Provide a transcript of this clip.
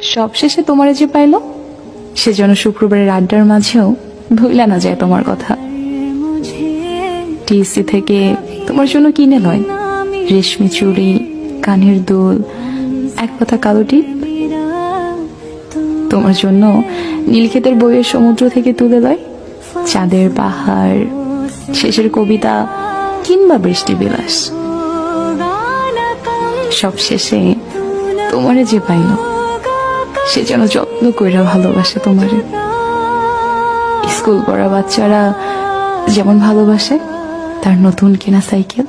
সবশেষে তোমারে যে পাইলো, সেজন্য শুক্রবারের আড্ডার মাঝেও ভুলা না যায় তোমার কথা। টিএসসি থেকে তোমার জন্য কিনে লয় রেশমি চুড়ি, কানের দুল, এক কথা কালো টিপ। তোমার জন্য নীলক্ষেতের বইয়ের সমুদ্র থেকে তুলে লয় চাঁদের পাহাড়, শেষের কবিতা কিংবা বৃষ্টি বিলাস। সব শেষে তোমারে যে পাইলো, সে যেন যত্ন কইরা ভালোবাসে তোমারে। স্কুল পড়া বাচ্চারা যেমন ভালোবাসে তার নতুন কেনা সাইকেল।